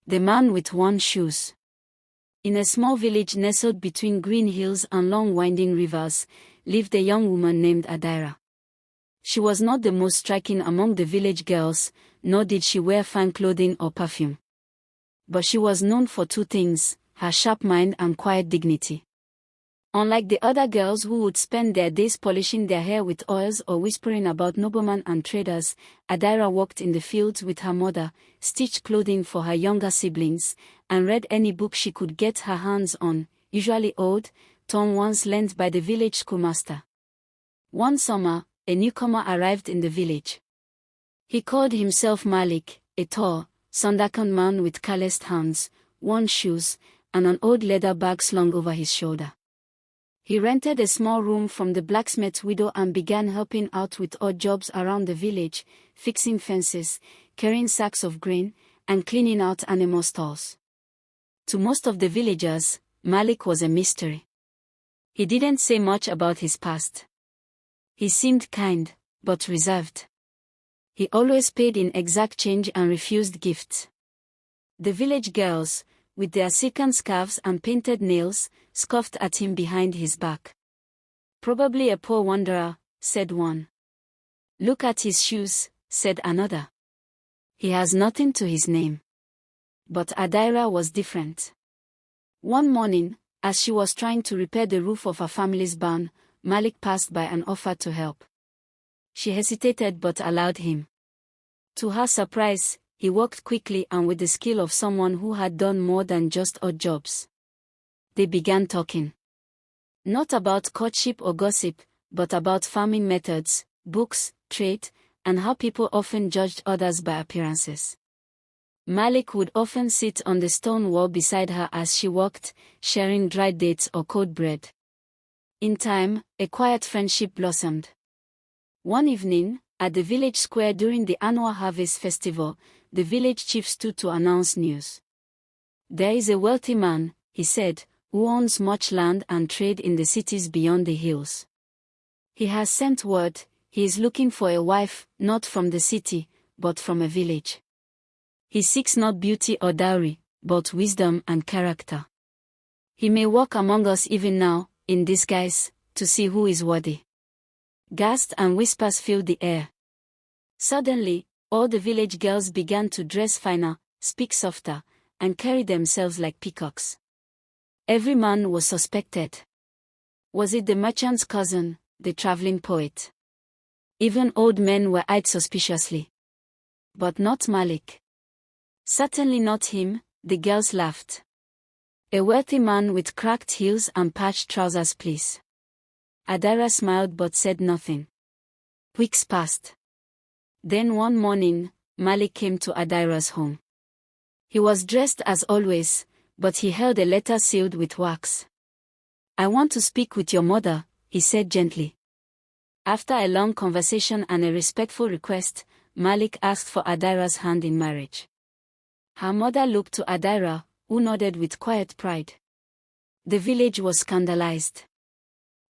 The Man with One Shoes. In a small village nestled between green hills and long winding rivers, lived a young woman named Adira. She was not the most striking among the village girls, nor did she wear fine clothing or perfume. But she was known for two things: her sharp mind and quiet dignity. Unlike the other girls who would spend their days polishing their hair with oils or whispering about noblemen and traders, Adira worked in the fields with her mother, stitched clothing for her younger siblings, and read any book she could get her hands on, usually old, torn ones lent by the village schoolmaster. One summer, a newcomer arrived in the village. He called himself Malik, a tall, sundarked man with calloused hands, worn shoes, and an old leather bag slung over his shoulder. He rented a small room from the blacksmith's widow and began helping out with odd jobs around the village, fixing fences, carrying sacks of grain, and cleaning out animal stalls. To most of the villagers, Malik was a mystery. He didn't say much about his past. He seemed kind, but reserved. He always paid in exact change and refused gifts. The village girls, with their silken scarves and painted nails, scoffed at him behind his back. "Probably a poor wanderer," said one. "Look at his shoes," said another. "He has nothing to his name." But Adira was different. One morning, as she was trying to repair the roof of her family's barn, Malik passed by and offered to help. She hesitated but allowed him. To her surprise, he worked quickly and with the skill of someone who had done more than just odd jobs. They began talking. Not about courtship or gossip, but about farming methods, books, trade, and how people often judged others by appearances. Malik would often sit on the stone wall beside her as she worked, sharing dried dates or cold bread. In time, a quiet friendship blossomed. One evening, at the village square during the annual harvest festival, the village chief stood to announce news. "There is a wealthy man," he said, "who owns much land and trade in the cities beyond the hills. He has sent word, he is looking for a wife, not from the city, but from a village. He seeks not beauty or dowry, but wisdom and character. He may walk among us even now, in disguise, to see who is worthy." Gasps and whispers filled the air. Suddenly, all the village girls began to dress finer, speak softer, and carry themselves like peacocks. Every man was suspected. Was it the merchant's cousin, the traveling poet? Even old men were eyed suspiciously. But not Malik. Certainly not him, the girls laughed. "A wealthy man with cracked heels and patched trousers, please." Adira smiled but said nothing. Weeks passed. Then one morning, Malik came to Adira's home. He was dressed as always, but he held a letter sealed with wax. "I want to speak with your mother," he said gently. After a long conversation and a respectful request, Malik asked for Adira's hand in marriage. Her mother looked to Adira, who nodded with quiet pride. The village was scandalized.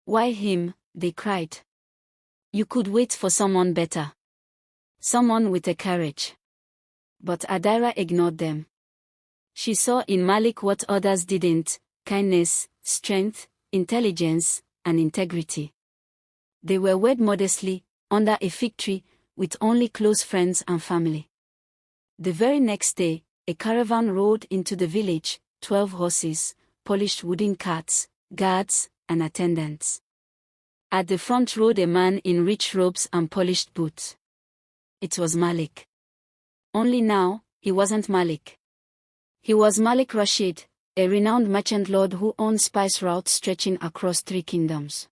"Why him?" they cried. "You could wait for someone better. Someone with a carriage." But Adira ignored them. She saw in Malik what others didn't: kindness, strength, intelligence, and integrity. They were wed modestly, under a fig tree, with only close friends and family. The very next day, a caravan rode into the village, 12 horses, polished wooden carts, guards, and attendants. At the front rode a man in rich robes and polished boots. It was Malik. Only now, he wasn't Malik. He was Malik Rashid, a renowned merchant lord who owned spice routes stretching across 3 kingdoms.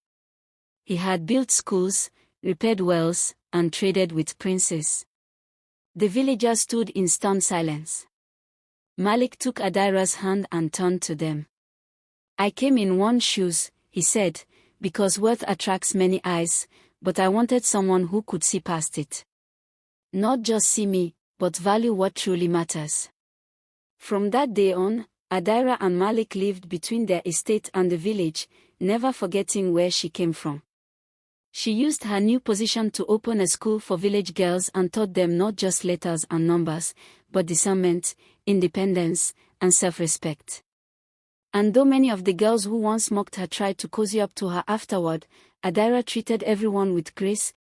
He had built schools, repaired wells, and traded with princes. The villagers stood in stunned silence. Malik took Adira's hand and turned to them. "I came in one shoes," he said, "because wealth attracts many eyes, but I wanted someone who could see past it. Not just see me, but value what truly matters." From that day on, Adira and Malik lived between their estate and the village, never forgetting where she came from. She used her new position to open a school for village girls and taught them not just letters and numbers, but discernment, independence, and self-respect. And though many of the girls who once mocked her tried to cozy up to her afterward, Adira treated everyone with grace,